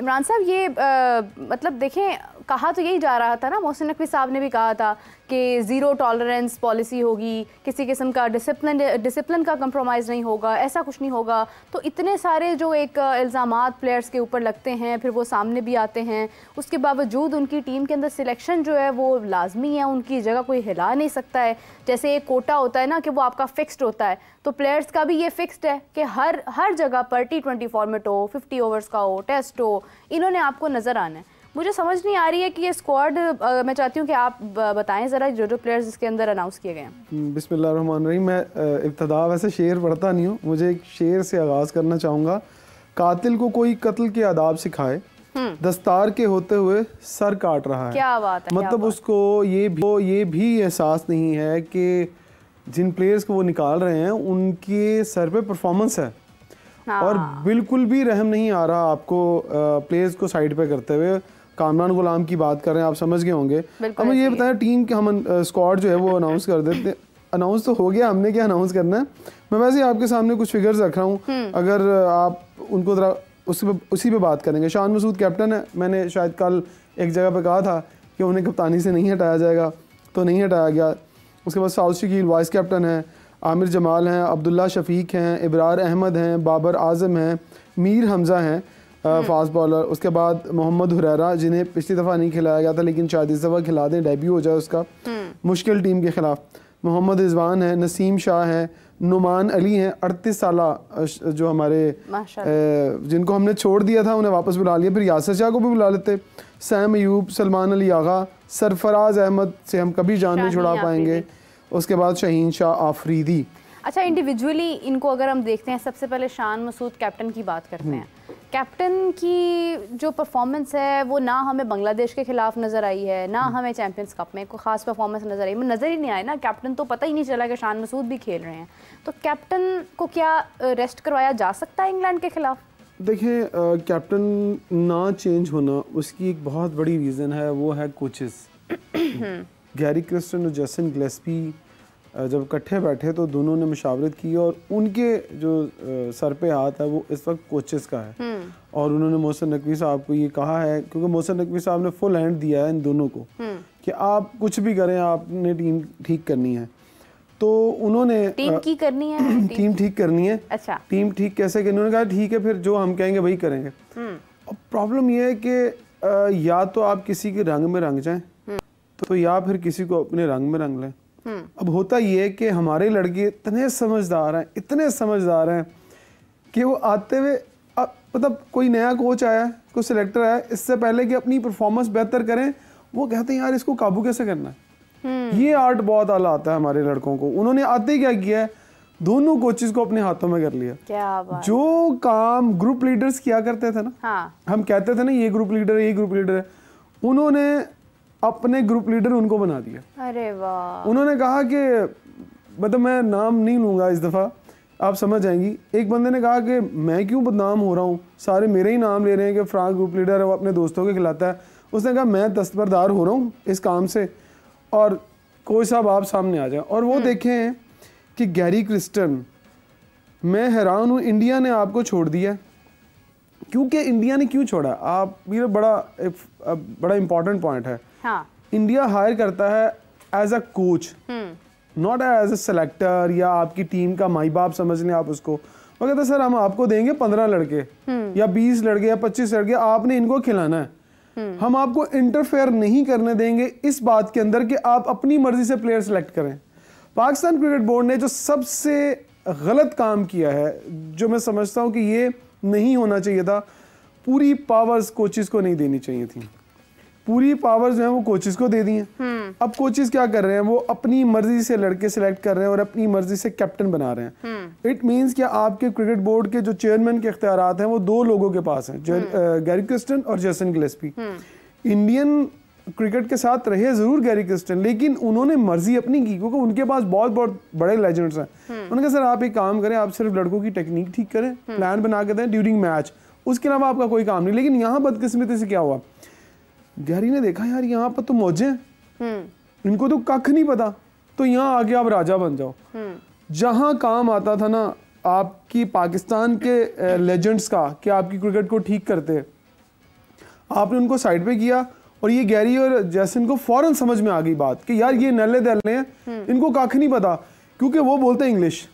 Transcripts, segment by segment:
इमरान साहब ये मतलब देखें, कहा तो यही जा रहा था ना, मोहसिन नकवी साहब ने भी कहा था कि ज़ीरो टॉलरेंस पॉलिसी होगी, किसी किस्म का डिसिप्लिन का कंप्रोमाइज़ नहीं होगा, ऐसा कुछ नहीं होगा। तो इतने सारे जो एक इल्ज़ामात प्लेयर्स के ऊपर लगते हैं, फिर वो सामने भी आते हैं, उसके बावजूद उनकी टीम के अंदर सिलेक्शन जो है वो लाजमी है, उनकी जगह कोई हिला नहीं सकता है। जैसे एक कोटा होता है ना कि वो आपका फ़िक्स्ड होता है, तो प्लेयर्स का भी ये फ़िक्स्ड है कि हर जगह पर T20 फॉर्मेट हो, 50 ओवर्स का हो, टेस्ट हो, इन्होंने आपको नज़र आना है। मुझे समझ नहीं आ रही है कि ये स्क्वाड, मैं चाहती हूँ कि आप बताएं ज़रा जो प्लेयर्स इसके अंदर अनाउंस किए गए हैं। बिस्मिल्लाहिर्रहमानिर्रहीम। मैं इब्तिदा वैसे शेर पढ़ता नहीं हूँ, मुझे एक शेर से आगाज़ करना चाहूँगा। कातिल को कोई कत्ल के आदाब सिखाए, दस्तार के होते हुए सर काट रहा है। क्या बात है, मतलब उसको ये भी एहसास नहीं है कि जिन प्लेयर्स को वो निकाल रहे हैं उनके सर पे परफॉर्मेंस है। हाँ। और बिल्कुल भी रहम नहीं आ रहा आपको प्लेयर्स को साइड पे करते हुए। कामरान गुलाम की बात कर रहे हैं, आप समझ गए होंगे। अब ये बताएं, टीम के हम स्क्वाड जो है वो अनाउंस कर देते। अनाउंस तो हो गया, हमने क्या अनाउंस करना है। मैं वैसे आपके सामने कुछ फिगर्स रख रहा हूँ, अगर आप उनको ज़रा उसी पे बात करेंगे। शान मसूद कैप्टन है, मैंने शायद कल एक जगह पे कहा था कि उन्हें कप्तानी से नहीं हटाया जाएगा, तो नहीं हटाया गया। उसके बाद साउथ शकील वाइस कैप्टन है, आमिर जमाल हैं, अब्दुल्ला शफीक हैं, इब्रार अहमद हैं, बाबर आज़म हैं, मीर हमज़ा हैं फास्ट बॉलर। उसके बाद मोहम्मद हुरैरा, जिन्हें पिछली दफ़ा नहीं खिलाया गया था लेकिन शायद इस दफ़ा खिला दें, डेब्यू हो जाए उसका मुश्किल टीम के ख़िलाफ़। मोहम्मद रिजवान है, नसीम शाह है, नुमान अली हैं, 38 साला जो हमारे जिनको हमने छोड़ दिया था उन्हें वापस बुला लिया, फिर यासर शाह को भी बुला लेते। सैम अयूब, सलमान अली आगा, सरफराज अहमद से हम कभी जान नहीं छुड़ा पाएंगे। उसके बाद शहीन शाह आफरीदी। अच्छा, इंडिविजुअली इनको अगर हम देखते हैं, सबसे पहले शान मसूद कैप्टन की बात करते हैं। कैप्टन की जो परफॉर्मेंस है वो ना हमें बांग्लादेश के खिलाफ नज़र आई है, ना हमें चैंपियंस कप में कोई ख़ास परफॉर्मेंस नज़र आई, नज़र ही नहीं आया ना कैप्टन, तो पता ही नहीं चला कि शान मसूद भी खेल रहे हैं। तो कैप्टन को क्या रेस्ट करवाया जा सकता है इंग्लैंड के खिलाफ? देखिए, कैप्टन ना चेंज होना उसकी एक बहुत बड़ी रीज़न है, वो है कोचेस। गैरी क्रिस्टन और जेसन गिलेस्पी जब इकट्ठे बैठे तो दोनों ने मशावरत की और उनके जो सर पे हाथ है वो इस वक्त कोचेस का है। और उन्होंने मोहसिन नकवी साहब को ये कहा है, क्योंकि मोहसिन नकवी साहब ने फुल हैंड दिया है इन दोनों को कि आप कुछ भी करें, आपने टीम ठीक करनी है। तो उन्होंने टीम की करनी है, टीम ठीक करनी है। अच्छा, टीम ठीक कैसे करनी? उन्होंने कहा ठीक है, फिर जो हम कहेंगे वही करेंगे। अब प्रॉब्लम ये है कि या तो आप किसी के रंग में रंग जाएं, तो या फिर किसी को अपने रंग में रंग लें। अब होता ये है कि हमारे लड़के इतने समझदार हैं कि वो आते हुए, मतलब कोई नया कोच आया, कोई सिलेक्टर आया, इससे पहले कि अपनी परफॉर्मेंस बेहतर करें वो कहते हैं यार इसको काबू कैसे करना है। ये आर्ट बहुत आला आता है हमारे लड़कों को। उन्होंने आते ही क्या किया है, दोनों कोचेस को अपने हाथों में कर लिया। क्या बात। जो काम ग्रुप लीडर्स किया करते थे ना, हाँ। हम कहते थे ना ये ग्रुप लीडर है, ये ग्रुप लीडर है, उन्होंने अपने ग्रुप लीडर उनको बना दिया। अरे वाह। उन्होंने कहा कि, मतलब मैं नाम नहीं लूँगा इस दफ़ा, आप समझ जाएंगी। एक बंदे ने कहा कि मैं क्यों बदनाम हो रहा हूँ, सारे मेरे ही नाम ले रहे हैं कि फ्रांस ग्रुप लीडर है, वो अपने दोस्तों के खिलाता है। उसने कहा मैं दस्तबरदार हो रहा हूँ इस काम से, और कोच साहब आप सामने आ जाए। और वो देखें कि गैरी क्रिस्टन, मैं हैरान हूँ, इंडिया ने आपको छोड़ दिया। क्योंकि इंडिया ने क्यों छोड़ा, आप ये बड़ा इंपॉर्टेंट पॉइंट है। हाँ। इंडिया हायर करता है as a coach, not as a selector या आपकी टीम का माई बाप समझ लें आप उसको। वो कहते हैं सर हम आपको देंगे 15 लड़के या 20 लड़के या 25 लड़के, आपने इनको खिलाना है। हम आपको इंटरफेयर नहीं करने देंगे इस बात के अंदर कि आप अपनी मर्जी से प्लेयर सेलेक्ट करें। पाकिस्तान क्रिकेट बोर्ड ने जो सबसे गलत काम किया है, जो मैं समझता हूँ कि ये नहीं होना चाहिए था, पूरी पावर्स कोचेस को नहीं देनी चाहिए थी। पूरी पावर्स जो है वो कोचेस को दे दी हैं। अब कोचेस क्या कर रहे हैं, वो अपनी मर्जी से लड़के सिलेक्ट कर रहे हैं और अपनी मर्जी से कैप्टन बना रहे हैं। इट मींस कि आपके क्रिकेट बोर्ड के जो चेयरमैन के इख्तियारात हैं वो दो लोगों के पास हैं, गैरी क्रिस्टन और जेसन गिलेस्पी। इंडियन क्रिकेट के साथ रहे जरूर गैरी क्रिस्टन, लेकिन उन्होंने मर्जी अपनी की, क्योंकि उनके पास बहुत बहुत बड़े लेजेंड्स हैं। उन्होंने कहा सर आप एक काम करें, आप सिर्फ लड़कों की टेक्निक ठीक करें, प्लान बना के दें ड्यूरिंग मैच, उसके अलावा आपका कोई काम नहीं। लेकिन यहाँ बदकिस्मती से क्या हुआ, गैरी ने देखा यार यहाँ पर तो मौजे हैं, इनको तो कख नहीं पता, तो यहाँ आके आप राजा बन जाओ। जहाँ काम आता था ना आपकी पाकिस्तान के लेजेंड्स का कि आपकी क्रिकेट को ठीक करते, आपने उनको साइड पे किया और ये गैरी और जैसन को फौरन समझ में आ गई बात कि यार ये नल्ले दल्ले हैं, इनको काख नहीं पता, क्योंकि वो बोलते हैं इंग्लिश,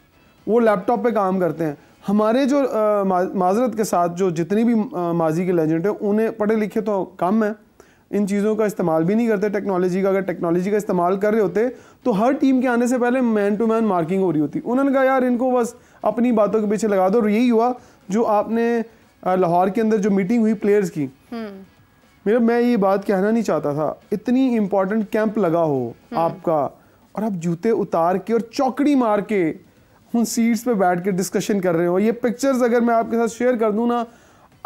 वो लैपटॉप पे काम करते हैं। हमारे जो माजरत के साथ जो जितनी भी माजी के लेजेंड हैं, उन्हें पढ़े लिखे तो कम है, इन चीज़ों का इस्तेमाल भी नहीं करते टेक्नोलॉजी का। अगर टेक्नोलॉजी का इस्तेमाल कर रहे होते तो हर टीम के आने से पहले मैन टू मैन मार्किंग हो रही होती। उन्होंने कहा यार इनको बस अपनी बातों के पीछे लगा दो, और यही हुआ जो आपने लाहौर के अंदर जो मीटिंग हुई प्लेयर्स की। मैं ये बात कहना नहीं चाहता था, इतनी इंपॉर्टेंट कैंप लगा हो आपका, और आप जूते उतार के और चौकड़ी मार के उन सीट्स पे बैठ के डिस्कशन कर रहे हो। ये पिक्चर्स अगर मैं आपके साथ शेयर कर दूं ना,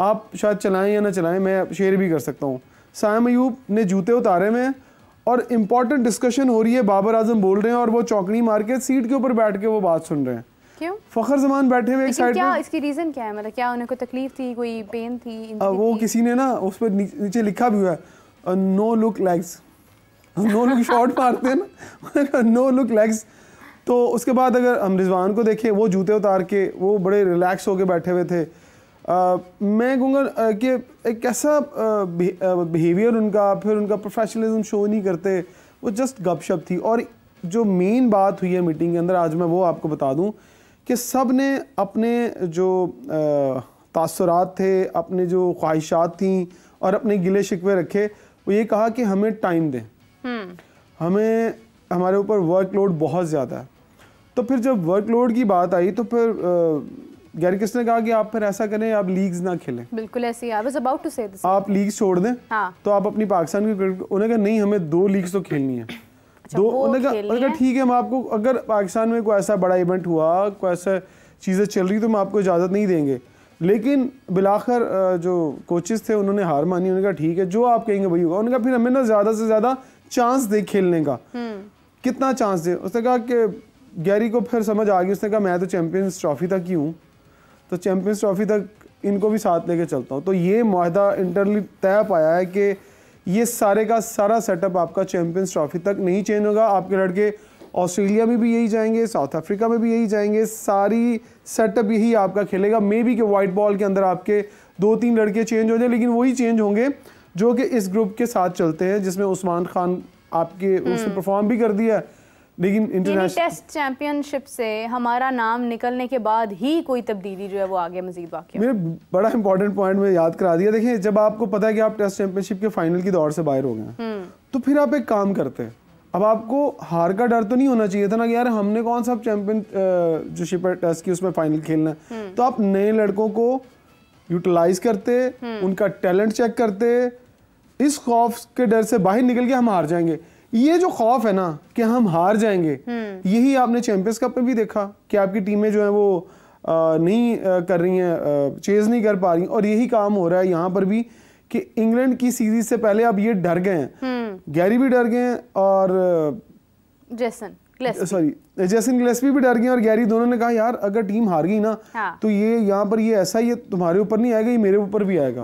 आप शायद चलाएं या ना चलाएं, मैं शेयर भी कर सकता हूँ। सायम अयूब ने जूते उतारे में और इम्पॉर्टेंट डिस्कशन हो रही है, बाबर आजम बोल रहे हैं और वो चौकड़ी मार के सीट के ऊपर बैठ के वो बात सुन रहे हैं। क्यों? फखर जमान बैठे हुए एक साइड क्या पे। इसकी रीजन क्या है? मतलब क्या उन्हें कोई तकलीफ थी, कोई पेन थी? वो किसी ने ना उस पर नीचे लिखा भी हुआ है no look legs, no look shot मारते हैं ना, नो लुक लेग्स। तो उसके बाद अगर हम रिजवान को देखें, वो जूते उतार के वो बड़े रिलैक्स होके बैठे हुए थे। मैं कहूँगा कि एक ऐसा बिहेवियर उनका, फिर उनका प्रोफेशनलिज्म शो नहीं करते, वो जस्ट गपशप थी। और जो मेन बात हुई है मीटिंग के अंदर, आज मैं वो आपको बता दूं कि सब ने अपने जो तासुरात थे, अपने जो ख्वाहिशात थी और अपने गिले शिकवे रखे, वो ये कहा कि हमें टाइम दें, हमें हमारे ऊपर वर्कलोड बहुत ज़्यादा है। तो फिर जब वर्कलोड की बात आई तो फिर गैरी किस ने कहा कि आप फिर ऐसा करें, आप लीग्स ना खेलें। बिल्कुल ऐसे ही, I was about to say this। आप लीग्स छोड़ दें। हाँ। तो आप अपनी पाकिस्तान की क्रिकेट, उन्होंने कहा नहीं हमें 2 लीग्स तो खेलनी है। दो, उन्होंने कहा ठीक है, हम आपको, अगर पाकिस्तान में कोई ऐसा बड़ा इवेंट हुआ, कोई ऐसा चीज़ें चल रही तो हम आपको इजाज़त नहीं देंगे। लेकिन बिलाखिर जो कोचेस थे उन्होंने हार मानी, उन्होंने कहा ठीक है जो आप कहेंगे वही होगा। उन्होंने कहा फिर हमें ना ज़्यादा से ज़्यादा चांस दे खेलने का। कितना चांस दे? उसने कहा कि गैरी को फिर समझ आ गई, उसने कहा मैं तो चैंपियंस ट्रॉफी तक ही हूँ, तो चैंपियंस ट्रॉफी तक इनको भी साथ लेके चलता हूँ। तो ये मुआहदा इंटरली तय पाया है कि ये सारे का सारा सेटअप आपका चैंपियंस ट्रॉफी तक नहीं चेंज होगा। आपके लड़के ऑस्ट्रेलिया में भी यही जाएंगे, साउथ अफ्रीका में भी यही जाएंगे, सारी सेटअप यही आपका खेलेगा। मे बी कि वाइट बॉल के अंदर आपके 2-3 लड़के चेंज हो जाए, लेकिन वही चेंज होंगे जो कि इस ग्रुप के साथ चलते हैं, जिसमें उस्मान खान आपके उसने परफॉर्म भी कर दिया है। लेकिन इंटरनेशनल टेस्ट चैंपियनशिप से हमारा नाम निकलने के बाद ही कोई तब्दीली जो है वो आगे मजीद बाकी है। मेरे बड़ा इंपॉर्टेंट पॉइंट में याद करा दिया। देखिए जब आपको पता है कि आप टेस्ट चैंपियनशिप के फाइनल की दौड़ से बाहर हो गए, तो फिर आप एक काम करते हैं, अब आपको हार का डर तो नहीं होना चाहिए था ना कि यार हमने कौन सा चैंपियन जो शिप टेस्ट की उसमें फाइनल खेलना है। तो आप नए लड़कों को यूटिलाइज करते, उनका टैलेंट चेक करते, इस खौफ के डर से बाहर निकल के हम हार जाएंगे। ये जो खौफ है ना कि हम हार जाएंगे, यही आपने चैंपियंस कप में भी देखा कि आपकी टीमें जो है वो नहीं कर रही हैं, चेज नहीं कर पा रही, और यही काम हो रहा है यहाँ पर भी कि इंग्लैंड की सीरीज से पहले अब ये डर गए हैं, गैरी भी डर गए हैं और जेसन गिलेस्पी भी डर गए, और गैरी दोनों ने कहा यार अगर टीम हार गई ना तो ये यहाँ पर ये ऐसा, ये तुम्हारे ऊपर नहीं आएगा, ये मेरे ऊपर भी आएगा।